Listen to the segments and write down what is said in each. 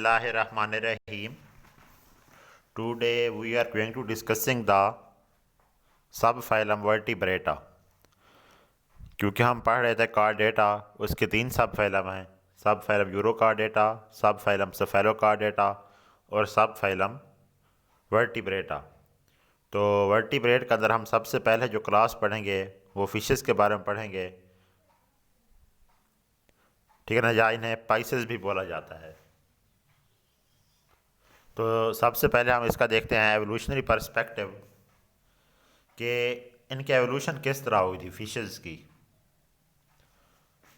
Bismillahirrahmanirrahim. Today we are going to discussing the subphylum Vertebrata. क्योंकि हम पढ़ रहे थे कार्डेटा, उसके तीन सब फाइलम हैं। सब फाइलम यूरोकार्डेटा, सब फाइलम सेफेलोकार्डेटा और सब फाइलम वर्टिब्रेटा। तो वर्टिब्रेट के अंदर हम सबसे पहले जो क्लास पढ़ेंगे वो फिशेस के बारे में पढ़ेंगे, ठीक है ना, या इन्हें पाइसेस भी बोला जाता है। तो सबसे पहले हम इसका देखते हैं एवोल्यूशनरी पर्सपेक्टिव कि इनकी एवोल्यूशन किस तरह हुई थी फिशेस की।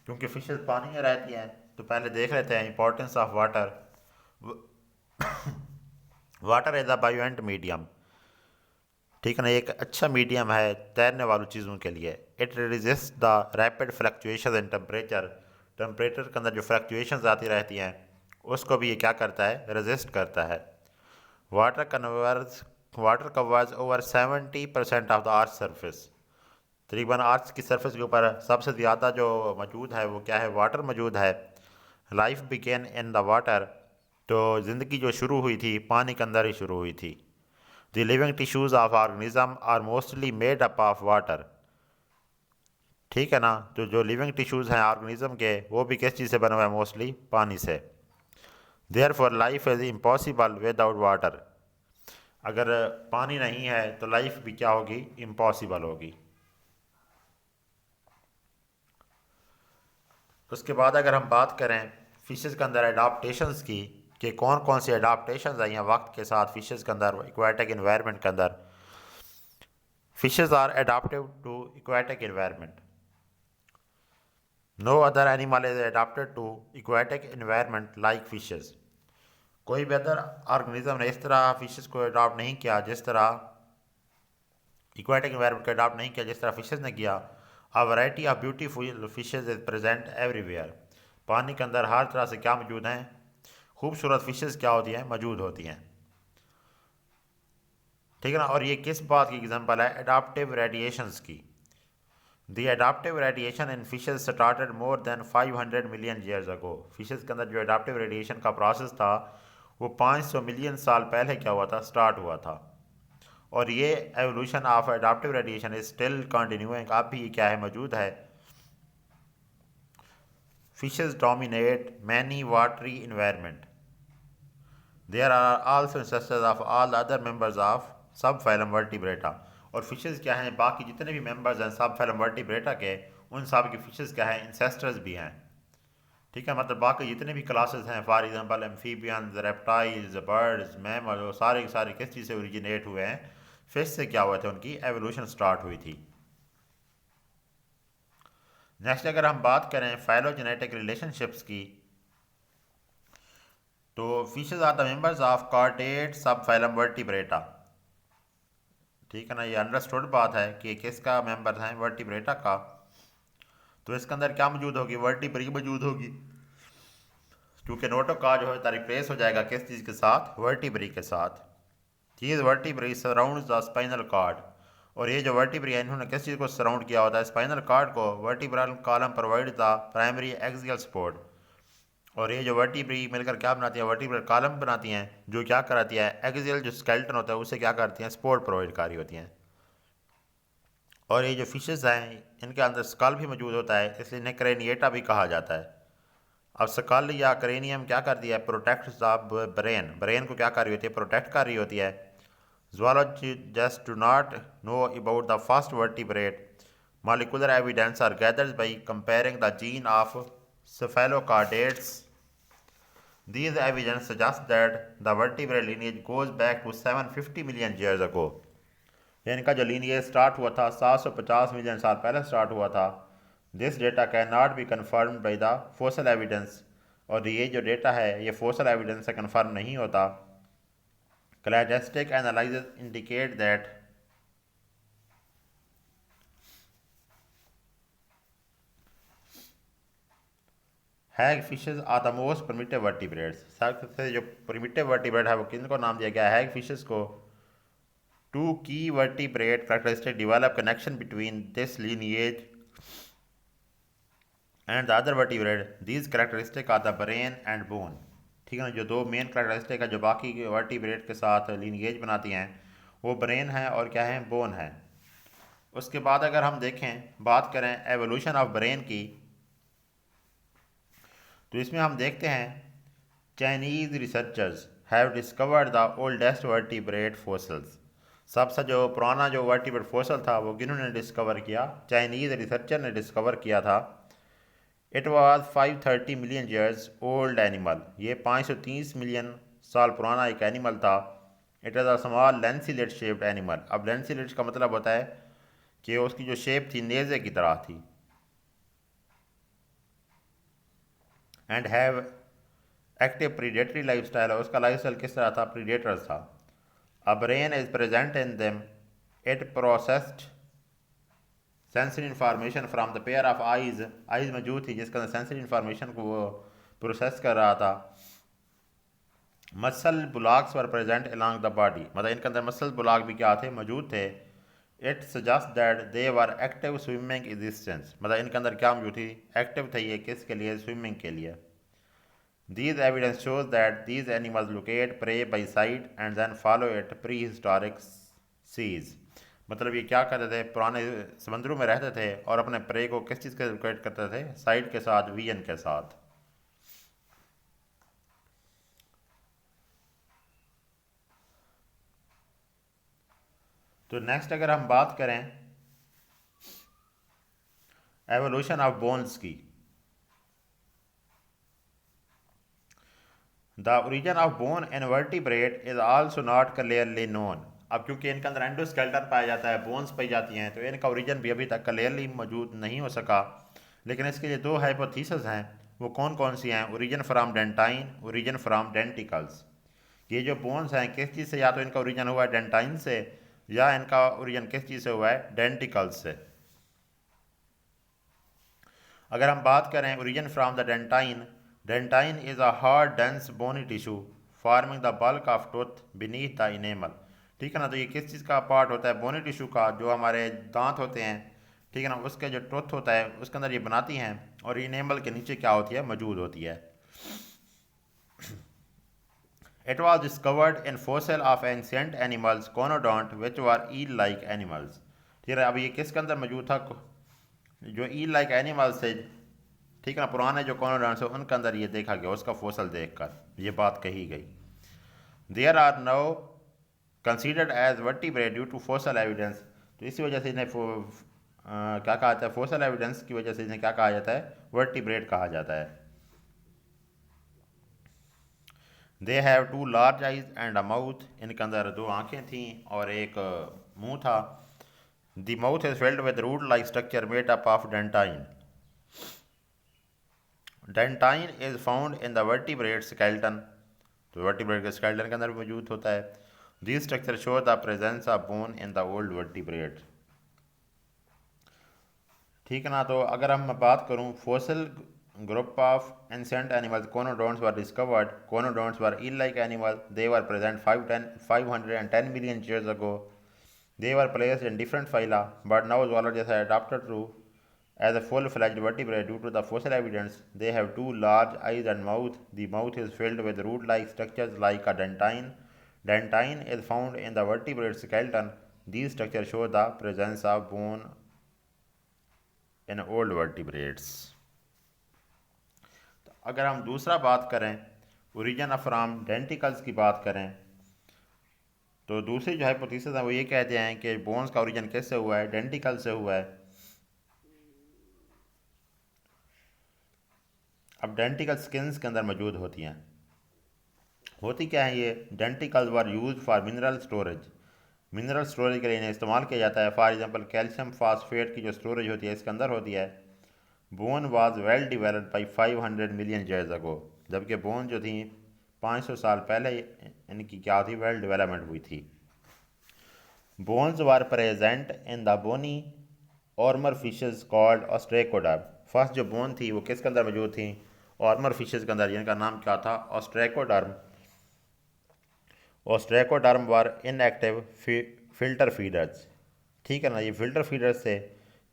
क्योंकि फिशेस पानी में रहती हैं, तो पहले देख लेते हैं importance of water. Water is a buoyant medium, ठीक है ना, एक अच्छा मीडियम है तैरने वाली चीज़ों के लिए। It resist the rapid fluctuation in temperature. Temperature के अंदर जो फ्लक्चुएशंस आती रहती हैं उसको भी ये क्या करता है, रेजिस्ट करता है। Water covers over 70% of the earth surface. तकरीबन अर्थ की सरफेस के ऊपर सबसे ज़्यादा जो मौजूद है वो क्या है, वाटर मौजूद है। Life begin in the water, तो ज़िंदगी जो शुरू हुई थी पानी के अंदर ही शुरू हुई थी। The living tissues of organism are mostly made up of water, ठीक है ना। तो जो लिविंग टिश्यूज़ हैं ऑर्गेनिज्म के, वो भी किस चीज़ से बने हुए हैं, मोस्टली पानी से। Therefore life is impossible without water. अगर पानी नहीं है तो लाइफ भी क्या होगी, इम्पॉसिबल होगी। उसके बाद अगर हम बात करें फिशेस के अंदर एडाप्टेशंस की, कि कौन कौन सी एडाप्टेशंस आई हैं वक्त के साथ फिशेस के अंदर एक्वाटिक इन्वायरमेंट के अंदर। Fishes are adaptive to aquatic environment. No other animal is adapted to aquatic environment like fishes. कोई भी अदर ऑर्गेनिज्म ने इस तरह फिशेस को अडॉप्ट नहीं किया, जिस तरह एक्वाटिक इन्वायरमेंट को अडॉप्ट नहीं किया जिस तरह फिशेस ने किया। A variety of beautiful fishes is present everywhere. पानी के अंदर हर तरह से क्या मौजूद हैं, खूबसूरत फिशेस क्या होती हैं, मौजूद होती हैं, ठीक है ना। और ये किस बात की एग्जांपल है, एडाप्टिव रेडिएशंस की। The adaptive radiation in fishes started more than 500 million years ago. Fishes के अंदर जो एडाप्टिव रेडिएशन का प्रोसेस था वो 500 मिलियन साल पहले क्या हुआ था, स्टार्ट हुआ था। और ये evolution of adaptive radiation is still continuing, अब भी क्या है, मौजूद है। Fishes dominate many watery environment. There are also ancestors of all other members of sub phylum Vertebrata. और फिशेज क्या हैं, बाकी जितने भी मेंबर्स हैं सब फाइलम वर्टिब्रेटा के, उन सब की फिशेज क्या हैं, इंसेस्टर्स भी हैं, ठीक है। मतलब बाकी जितने भी क्लासेस हैं, for example amphibians, reptiles, birds, mammal, वो सारे के सारे किस चीज़ से ओरिजिनेट हुए हैं, फिश से क्या हुआ था, उनकी एवोल्यूशन स्टार्ट हुई थी। नेक्स्ट अगर हम बात करें फाइलोजेनेटिक रिलेशनशिप्स की, तो fishes are the members of chordate sub phylum Vertebrata, ठीक है ना। ये अंडरस्टूड बात है कि किसका मेंबर हैं, वर्टिब्रेटा का। तो इसके अंदर क्या मौजूद होगी, वर्टिब्री मौजूद होगी, क्योंकि नोटो का जो है रिप्लेस हो जाएगा किस चीज़ के साथ, वर्टिब्री के साथ। These vertebrae surrounds the spinal cord. और ये जो वर्टिब्री है इन्होंने किस चीज़ को सराउंड किया होता है, स्पाइनल कार्ड को। Vertebral column provide the primary axial support. और ये जो वर्टिब्री मिलकर क्या बनाती है, वर्टिब्रल कॉलम बनाती हैं, जो क्या कराती है, एक्सियल जो स्केलेटन होता है उसे क्या करती हैं, सपोर्ट प्रोवाइड कर रही होती हैं। और ये जो फिशेस हैं इनके अंदर स्कल भी मौजूद होता है, इसलिए इन्हें क्रेनिएटा भी कहा जाता है। अब स्कल या क्रेनियम क्या करती है, प्रोटेक्ट द ब्रेन। ब्रेन को क्या कर रही होती है, प्रोटेक्ट कर रही होती है। Zoologists do not know about the first vertebrate. Molecular evidence are gathered by comparing the gene of cephalochordates. These evidence suggest that the vertebrate lineage goes back to 750 million years ago. इनका जो lineage start हुआ था 750 million साल पहले start हुआ था। This data can not be confirmed by the fossil evidence. और ये जो डेटा है ये फोसल एविडेंस से कन्फर्म नहीं होता। Cladostatic analysis indicate that hagfishes are the most primitive vertebrates. सबसे जो primitive vertebrate है वो किनको नाम दिया गया है, hagfishes को। Two key vertebrate characteristics develop connection between this lineage and the other vertebrate. These characteristics are the brain and bone, ठीक है ना। जो दो मेन करेक्टरिस्टिक है जो बाकी के वर्टिब्रेट के साथ लिनिएज बनाती हैं, वो ब्रेन है और क्या है, बोन है। उसके बाद अगर हम देखें, बात करें एवोल्यूशन ऑफ ब्रेन की, तो इसमें हम देखते हैं Chinese researchers have discovered the oldest vertebrate fossils. सबसे जो पुराना जो वर्टिब्रेट फोसिल था वो किन्होंने डिस्कवर किया, चाइनीज रिसर्चर ने डिस्कवर किया था। It was 530 million years old animal, ये 530 मिलियन साल पुराना एक एनिमल था। It is a small lancelet shaped animal. अब लेंसिलेट का मतलब होता है कि उसकी जो शेप थी नेज़े की तरह थी। And have active predatory life style, और उसका लाइफ स्टाइल किस तरह था, प्रीडेटर्स था। A brain is present in them, it processed sensory information from the pair of eyes, eyes मौजूद थी जिसके अंदर सेंसरी इंफॉर्मेशन को वो प्रोसेस कर रहा था। Muscle bullocks were present along the body, मतलब इनके अंदर मसल बुलॉक भी क्या थे, मौजूद थे। It suggest that they were active swimming existence, मतलब इनके अंदर क्या मौजूद थी, एक्टिव थे ये, किसके लिए, स्विमिंग के लिए। These evidence shows that these animals locate prey by sight and then follow it prehistoric seas। मतलब ये क्या करते थे, पुराने समंदरों में रहते थे और अपने प्रे को किस चीज़ के लोकेट करते थे, साइट के साथ, विजन के साथ। तो नेक्स्ट अगर हम बात करें एवोल्यूशन ऑफ बोन्स की, the origin of bone in vertebrate is also not clearly known. अब क्योंकि इनके अंदर एंडोस्केलेटन पाया जाता है, बोन्स पाई जाती हैं, तो इनका ओरिजिन भी अभी तक क्लियरली मौजूद नहीं हो सका। लेकिन इसके लिए दो हाइपोथेसिस हैं, वो कौन कौन सी हैं, origin from dentine, origin from denticles. ये जो बोन्स हैं किस चीज़ से, या तो इनका ओरिजिन हुआ है डेंटाइन से, या इनका ओरिजिन किस चीज़ से हुआ है, डेंटिकल्स से। अगर हम बात करें origin from the dentine, dentine is a hard dense bony tissue forming the bulk of tooth beneath the enamel. ठीक है ना। तो ये किस चीज़ का पार्ट होता है, बोनी टिश्यू का, जो हमारे दांत होते हैं, ठीक है ना, उसके जो टूथ होता है उसके अंदर ये बनाती हैं, और इनेमल के नीचे क्या होती है, मौजूद होती है। It was discovered in fossil of ancient animals conodont which were eel like animals. ठीक है, अब ये किसके अंदर मौजूद था, जो ईल लाइक एनिमल्स थे, ठीक है ना, पुराने जो कॉनोडॉन्ट्स है उनके अंदर ये देखा गया, उसका फोसल देखकर ये बात कही गई। There are now considered as vertebrate due to fossil evidence. तो इसी वजह से इन्हें क्या कहा जाता है, फोसल एविडेंस की वजह से इन्हें क्या कहा जाता है, वर्टिब्रेट कहा जाता है। They have two large eyes and a mouth, इनके अंदर दो आंखें थीं और एक मुंह था। The mouth is filled with root like structure made up of dentine. Dentine is found in the vertebrate skeleton, तो वर्टिब्रेट के स्केलेटन के अंदर भी मौजूद होता है। This structure show the presence of bone in the old vertebrate. ठीक है ना। तो अगर हम बात करूं, fossil group of ancient animals conodonts were discovered, conodonts were eel like animal, they were present 510 million years ago, they were placed in different phyla, but now zoologists have adapted to as a full-fledged vertebrate due to the fossil evidence. They have two large eyes and mouth. The mouth is filled with root-like structures like a dentine. Dentine is found in the vertebrate skeleton. These structures show the presence of bone in old vertebrates. तो अगर हम दूसरा बात करें, origin of from denticles की बात करें, तो दूसरी जो हाइपोथेसिस है वो ये कहते हैं कि बोन्स का ओरिजिन किससे हुआ है, डेंटिकल से हुआ है। अब डेंटिकल स्किन्स के अंदर मौजूद होती हैं। होती क्या है ये, denticles were use for mineral storage, mineral storage के लिए इन्हें इस्तेमाल किया जाता है। फॉर एग्जांपल कैल्शियम फास्फेट की जो स्टोरेज होती है इसके अंदर होती है। Bone was well developed by 500 million years ago, जबकि बोन जो थी 500 साल पहले इनकी क्या थी, वेल डेवलपमेंट हुई थी। Bones were present in the bony armour fishes called ostracoderm. First जो बोन थी वो किसके अंदर मौजूद थी, ऑर्मर फिशेज के अंदर, जिनका नाम क्या था, ostracoderm. Ostracoderm were inactive filter feeders. ठीक है ना, ये फिल्टर फीडर्स से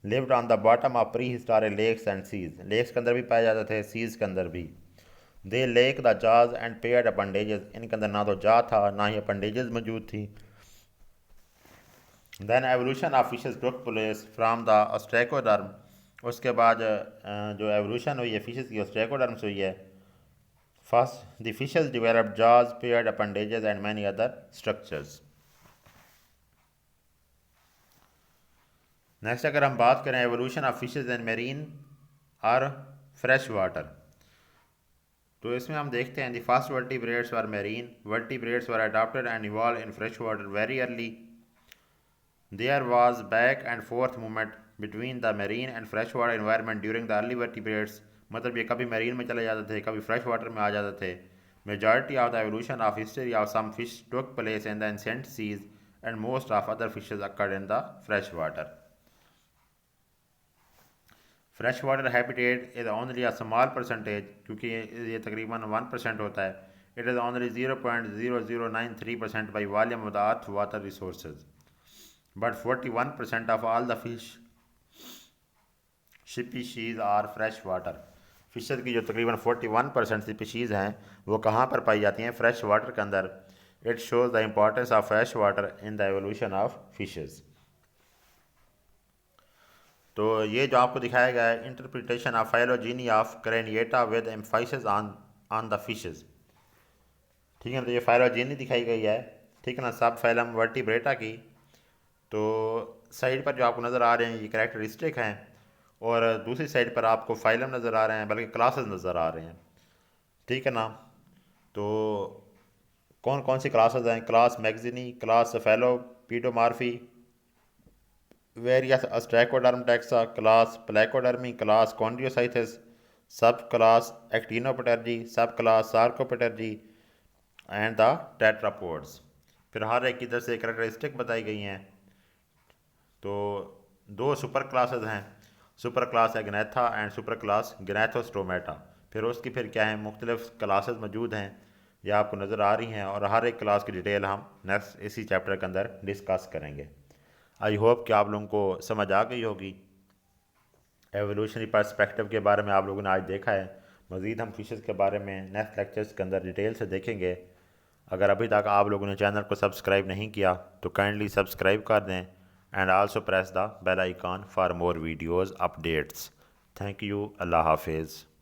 lived on the bottom of prehistoric lakes and seas, lakes के अंदर भी पाए जाते थे, सीज के अंदर भी। दे लेक द जाज एंड पेयर्ड अपेंडेजेस, इनके अंदर ना तो जा था ना ही अपेंडेजेस मौजूद थी। Then evolution of fishes took place from the ostracoderm, उसके बाद जो एवोल्यूशन हुई है फिशेस की ऑस्ट्रेकोडर्म से हुई है। First the fishes developed jaws, paired appendages and many other structures. Next अगर हम बात करें evolution of fishes in marine और फ्रेश वाटर, तो इसमें हम देखते हैं the first vertebrates were marine, vertebrates were adopted and evolve in fresh water very early. There was back and forth movement between the marine and fresh water environment during the early vertebrates, मतलब ये कभी marine में चले जाते थे कभी fresh water में आ जाते थे। Majority of the evolution of history of some fish took place in the ancient seas and most of other fishes occurred in the fresh water. Fresh water habitat is only a small percentage, क्योंकि ये तकरीबन 1% होता है। It is only 0.0093% by volume of the earth water resources, but 41% of all the fish species are fresh water. Fishes की जो तकरीबन 41% species हैं वो कहाँ पर पाई जाती हैं? फ्रेश वाटर के अंदर। It shows the importance of fresh water in the evolution of fishes. तो ये जो आपको दिखाया गया है interpretation of phylogeny of Craniata with emphasis on the fishes, ठीक है ना। तो ये फाइलोजीनी दिखाई गई है, ठीक है ना, सब फाइलम वर्टिब्रेटा की। तो साइड पर जो आपको नज़र आ रहे हैं ये कैरेक्टरिस्टिक हैं, और दूसरी साइड पर आपको फाइलम नज़र आ रहे हैं, बल्कि क्लासेस नज़र आ रहे हैं, ठीक है ना। तो कौन कौन सी क्लासेस हैं? Class Myxini, class Cephalaspidomorphi, various ostracoderm taxa, class Placodermi, class Chondrichthyes, subclass Actinopterygii, subclass Sarcopterygii and the tetrapods. फिर हर एक इधर से कैरेक्टरिस्टिक बताई गई हैं। तो दो सुपर क्लासेस हैं, super class Agnatha and super class Gnathostomata. फिर उसकी फिर क्या है, मुख्तलिफ क्लासेस मौजूद हैं, ये आपको नज़र आ रही हैं, और हर एक क्लास की डिटेल हम नेक्स्ट इसी चैप्टर के अंदर डिस्कस करेंगे। आई होप कि आप लोगों को समझ आ गई होगी। एवोल्यूशनरी पर्सपेक्टिव के बारे में आप लोगों ने आज देखा है। मज़ीद हम फिशेस के बारे में नेक्स्ट लेक्चर्स के अंदर डिटेल से देखेंगे। अगर अभी तक आप लोगों ने चैनल को सब्सक्राइब नहीं किया तो काइंडली सब्सक्राइब कर दें, and also press the bell icon for more videos updates. Thank you. अल्लाह हाफिज़।